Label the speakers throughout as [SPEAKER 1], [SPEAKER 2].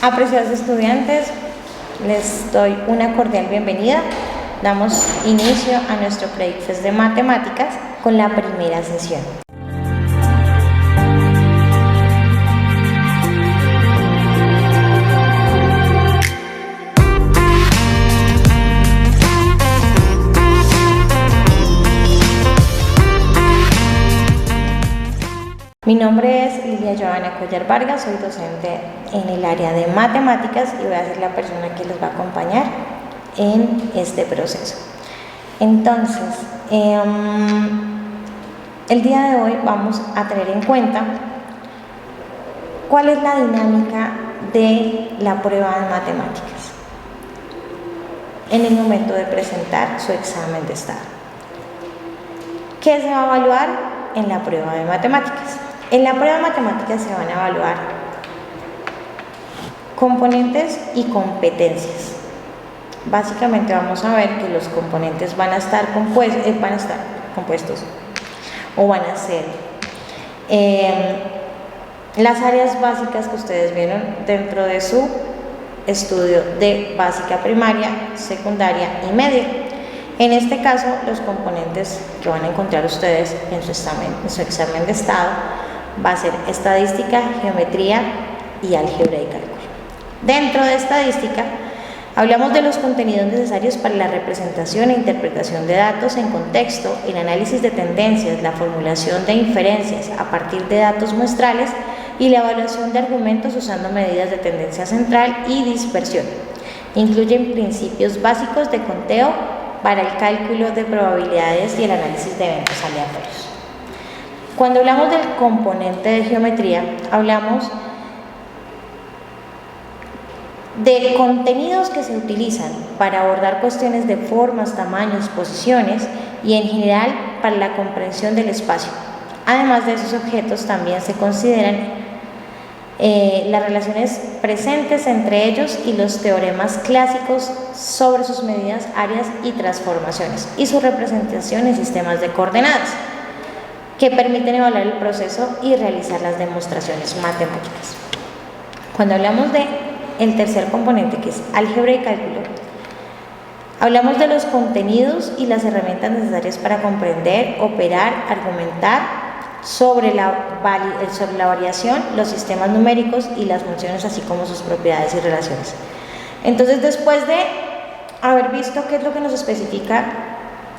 [SPEAKER 1] Apreciados estudiantes, les doy una cordial bienvenida. Damos inicio a nuestro pre-ICFES de matemáticas con la primera sesión. Mi nombre es Lilia Joana Collar Vargas, soy docente en el área de matemáticas y voy a ser la persona que los va a acompañar en este proceso. Entonces, el día de hoy vamos a tener en cuenta cuál es la dinámica de la prueba de matemáticas en el momento de presentar su examen de estado. ¿Qué se va a evaluar en la prueba de matemáticas? En la prueba de matemáticas se van a evaluar componentes y competencias. Básicamente vamos a ver que los componentes van a estar compuestos o van a ser las áreas básicas que ustedes vieron dentro de su estudio de básica primaria, secundaria y media. En este caso, los componentes que van a encontrar ustedes en su examen de estado va a ser estadística, geometría y álgebra y cálculo. Dentro de estadística, hablamos de los contenidos necesarios para la representación e interpretación de datos en contexto, el análisis de tendencias, la formulación de inferencias a partir de datos muestrales y la evaluación de argumentos usando medidas de tendencia central y dispersión. Incluyen principios básicos de conteo para el cálculo de probabilidades y el análisis de eventos aleatorios. Cuando hablamos del componente de geometría, hablamos de contenidos que se utilizan para abordar cuestiones de formas, tamaños, posiciones y en general para la comprensión del espacio. Además de esos objetos también se consideran las relaciones presentes entre ellos y los teoremas clásicos sobre sus medidas, áreas y transformaciones y su representación en sistemas de coordenadas que permiten evaluar el proceso y realizar las demostraciones matemáticas. Cuando hablamos de el tercer componente, que es álgebra y cálculo, hablamos de los contenidos y las herramientas necesarias para comprender, operar, argumentar sobre la variación, los sistemas numéricos y las funciones, así como sus propiedades y relaciones. Entonces, después de haber visto qué es lo que nos especifica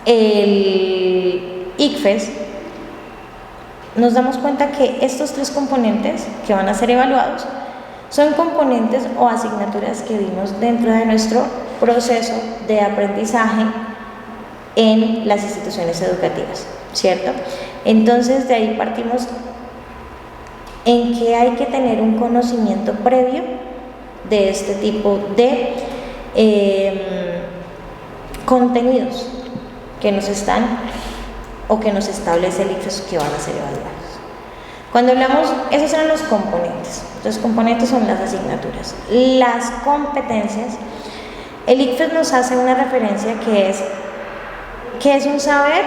[SPEAKER 1] el ICFES, nos damos cuenta que estos tres componentes que van a ser evaluados son componentes o asignaturas que vimos dentro de nuestro proceso de aprendizaje en las instituciones educativas, ¿cierto? Entonces, de ahí partimos en que hay que tener un conocimiento previo de este tipo de contenidos que nos están o que nos establece el ICFES que van a ser evaluados. Cuando hablamos, esos eran los componentes. Los componentes son las asignaturas. Las competencias, el ICFES nos hace una referencia que es un saber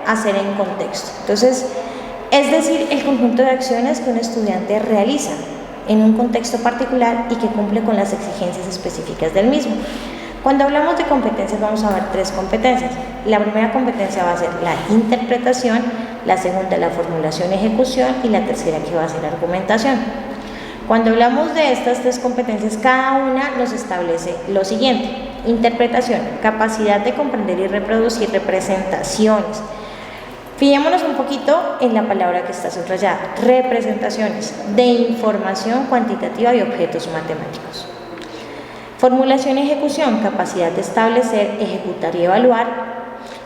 [SPEAKER 1] hacer en contexto. Entonces, es decir, el conjunto de acciones que un estudiante realiza en un contexto particular y que cumple con las exigencias específicas del mismo. Cuando hablamos de competencias vamos a ver tres competencias. La primera competencia va a ser la interpretación, la segunda la formulación y ejecución y la tercera que va a ser argumentación. Cuando hablamos de estas tres competencias, cada una nos establece lo siguiente. Interpretación, capacidad de comprender y reproducir representaciones. Fijémonos un poquito en la palabra que está subrayada, representaciones de información cuantitativa y objetos matemáticos. Formulación y ejecución, capacidad de establecer, ejecutar y evaluar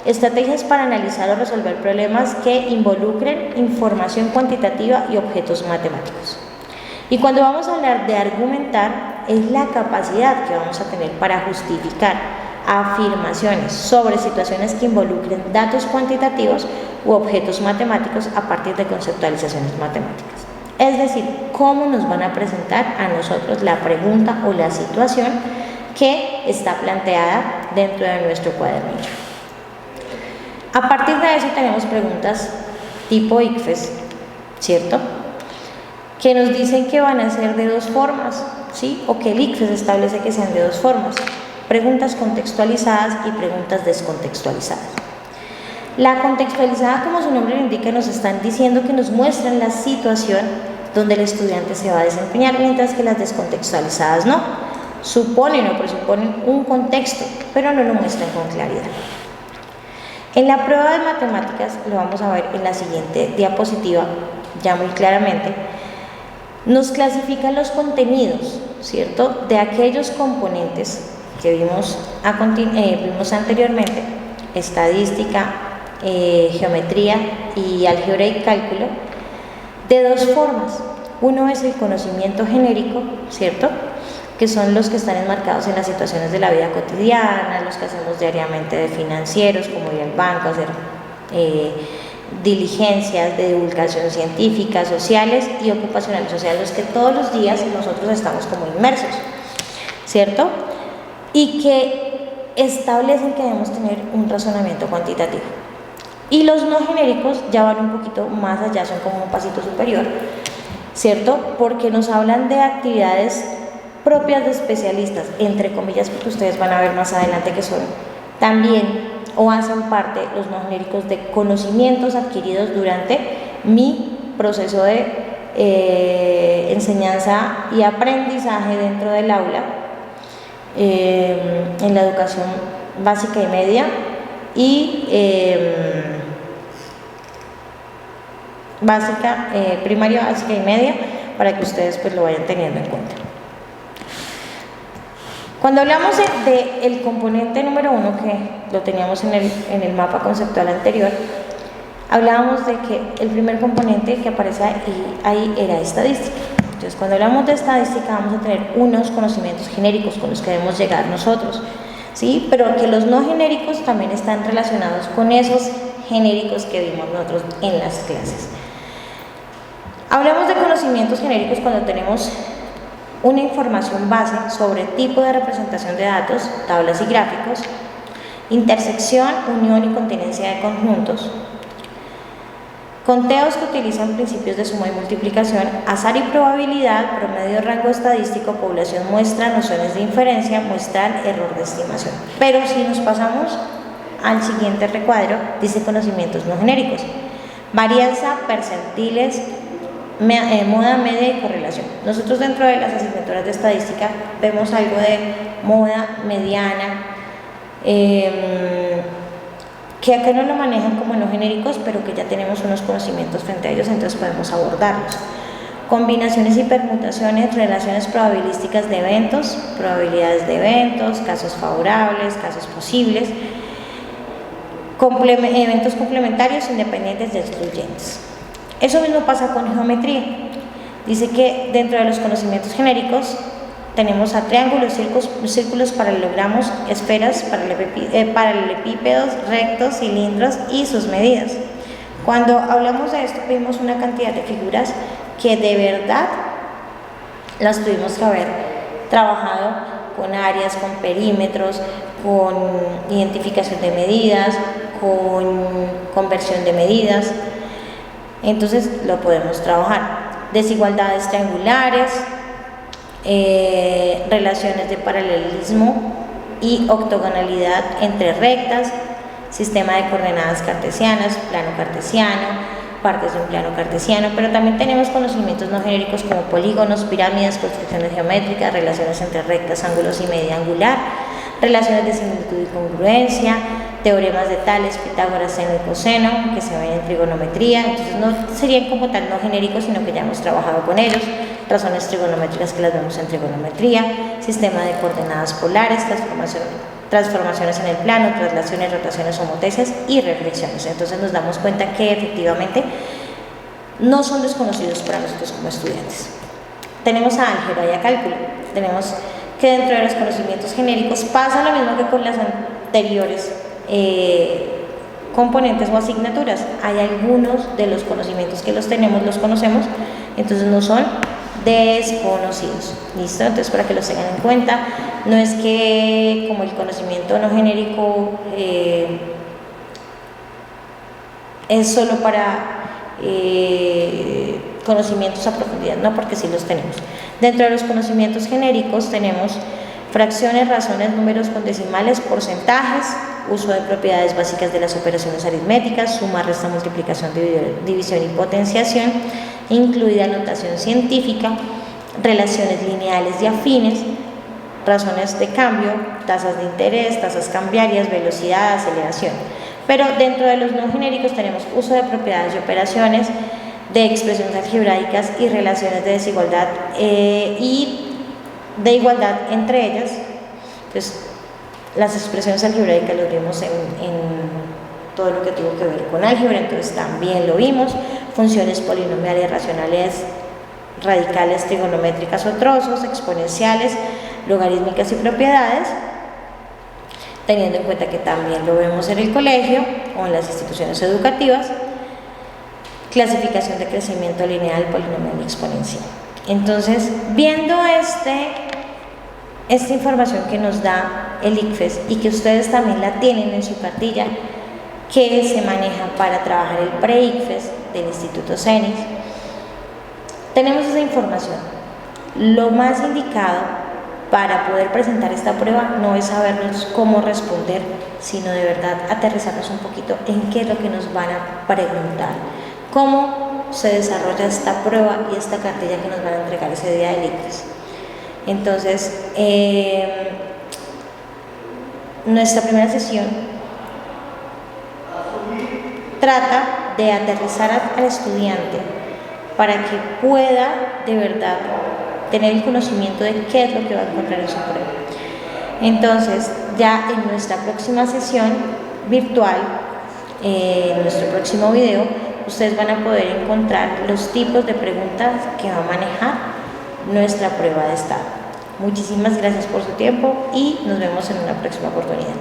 [SPEAKER 1] estrategias para analizar o resolver problemas que involucren información cuantitativa y objetos matemáticos. Y cuando vamos a hablar de argumentar, es la capacidad que vamos a tener para justificar afirmaciones sobre situaciones que involucren datos cuantitativos u objetos matemáticos a partir de conceptualizaciones matemáticas. Es decir, cómo nos van a presentar a nosotros la pregunta o la situación que está planteada dentro de nuestro cuadernillo. A partir de eso tenemos preguntas tipo ICFES, ¿cierto? Que nos dicen que van a ser de dos formas. ¿sí? O que el ICFES establece que sean de dos formas: preguntas contextualizadas y preguntas descontextualizadas. La contextualizada, como su nombre lo indica, nos están diciendo que nos muestran la situación donde el estudiante se va a desempeñar, mientras que las descontextualizadas no, suponen o presuponen un contexto, pero no lo muestran con claridad. En la prueba de matemáticas, lo vamos a ver en la siguiente diapositiva ya muy claramente, nos clasifican los contenidos, ¿cierto?, de aquellos componentes que vimos anteriormente: estadística, geometría y álgebra y cálculo, de dos formas. Uno es el conocimiento genérico, ¿cierto?, que son los que están enmarcados en las situaciones de la vida cotidiana, los que hacemos diariamente de financieros, como ir al banco, hacer diligencias de divulgación científica, sociales y ocupacionales, o sea, los que todos los días nosotros estamos como inmersos, ¿cierto?, y que establecen que debemos tener un razonamiento cuantitativo. Y los no genéricos ya van un poquito más allá, son como un pasito superior, ¿cierto?, porque nos hablan de actividades propias de especialistas, entre comillas, porque ustedes van a ver más adelante que son también o hacen parte, los no genéricos, de conocimientos adquiridos durante mi proceso de enseñanza y aprendizaje dentro del aula, en la educación básica y media y primaria, básica y media, para que ustedes pues lo vayan teniendo en cuenta. Cuando hablamos del componente número 1, que lo teníamos en el mapa conceptual anterior, hablábamos de que el primer componente que aparece ahí era estadística. Entonces, cuando hablamos de estadística, vamos a tener unos conocimientos genéricos con los que debemos llegar nosotros, ¿sí? Pero que los no genéricos también están relacionados con esos genéricos que vimos nosotros en las clases. Hablamos de conocimientos genéricos cuando tenemos una información base sobre tipo de representación de datos, tablas y gráficos, intersección, unión y continencia de conjuntos, conteos que utilizan principios de suma y multiplicación, azar y probabilidad, promedio, rango estadístico, población muestra, nociones de inferencia, muestral, error de estimación. Pero si nos pasamos al siguiente recuadro, dice conocimientos no genéricos: varianza, percentiles, moda, media y correlación. Nosotros dentro de las asignaturas de estadística vemos algo de moda, mediana, que acá no lo manejan como no genéricos, pero que ya tenemos unos conocimientos frente a ellos, entonces podemos abordarlos. Combinaciones y permutaciones, relaciones probabilísticas de eventos, probabilidades de eventos, casos favorables, casos posibles, eventos complementarios, independientes y excluyentes. Eso mismo pasa con geometría. Dice que dentro de los conocimientos genéricos tenemos a triángulos, círculos, paralelogramos, esferas, paralelepípedos, rectos, cilindros y sus medidas. Cuando hablamos de esto, vimos una cantidad de figuras que de verdad las tuvimos que haber trabajado con áreas, con perímetros, con identificación de medidas, con conversión de medidas. Entonces lo podemos trabajar. Desigualdades triangulares, relaciones de paralelismo y octogonalidad entre rectas, sistema de coordenadas cartesianas, plano cartesiano, partes de un plano cartesiano, pero también tenemos conocimientos no genéricos como polígonos, pirámides, construcciones geométricas, relaciones entre rectas, ángulos y media angular, relaciones de similitud y congruencia, teoremas de Tales, Pitágoras, seno y coseno, que se ven en trigonometría. Entonces no serían como tal no genéricos, sino que ya hemos trabajado con ellos. Razones trigonométricas que las vemos en trigonometría, sistema de coordenadas polares, transformaciones en el plano, traslaciones, rotaciones homotesias y reflexiones. Entonces nos damos cuenta que efectivamente no son desconocidos para nosotros como estudiantes. Tenemos a álgebra y a cálculo. Tenemos que dentro de los conocimientos genéricos pasa lo mismo que con las anteriores componentes o asignaturas. Hay algunos de los conocimientos que los conocemos, entonces no son desconocidos. ¿Listo? Entonces, para que los tengan en cuenta, no es que como el conocimiento no genérico es solo para conocimientos a profundidad, no, porque sí los tenemos. Dentro de los conocimientos genéricos tenemos fracciones, razones, números con decimales, porcentajes, uso de propiedades básicas de las operaciones aritméticas, suma, resta, multiplicación, división y potenciación, incluida notación científica, relaciones lineales y afines, razones de cambio, tasas de interés, tasas cambiarias, velocidad, aceleración. Pero dentro de los no genéricos tenemos uso de propiedades y operaciones, de expresiones algebraicas y relaciones de desigualdad y de igualdad entre ellas. Pues las expresiones algebraicas las vimos en todo lo que tuvo que ver con álgebra, entonces también lo vimos. Funciones polinomiales, racionales, radicales, trigonométricas o trozos, exponenciales, logarítmicas y propiedades, teniendo en cuenta que también lo vemos en el colegio o en las instituciones educativas. Clasificación de crecimiento lineal, polinomial y exponencial. Entonces, viendo esta información que nos da el ICFES y que ustedes también la tienen en su cartilla que se maneja para trabajar el pre-ICFES del Instituto CENIS, tenemos esa información. Lo más indicado para poder presentar esta prueba no es sabernos cómo responder, sino de verdad aterrizarnos un poquito en qué es lo que nos van a preguntar, cómo se desarrolla esta prueba y esta cartilla que nos van a entregar ese día del ICFES. Entonces, nuestra primera sesión trata de aterrizar al estudiante para que pueda de verdad tener el conocimiento de qué es lo que va a encontrar en su prueba. Entonces, ya en nuestra próxima sesión virtual, en nuestro próximo video, ustedes van a poder encontrar los tipos de preguntas que va a manejar nuestra prueba de estado. Muchísimas gracias por su tiempo y nos vemos en una próxima oportunidad.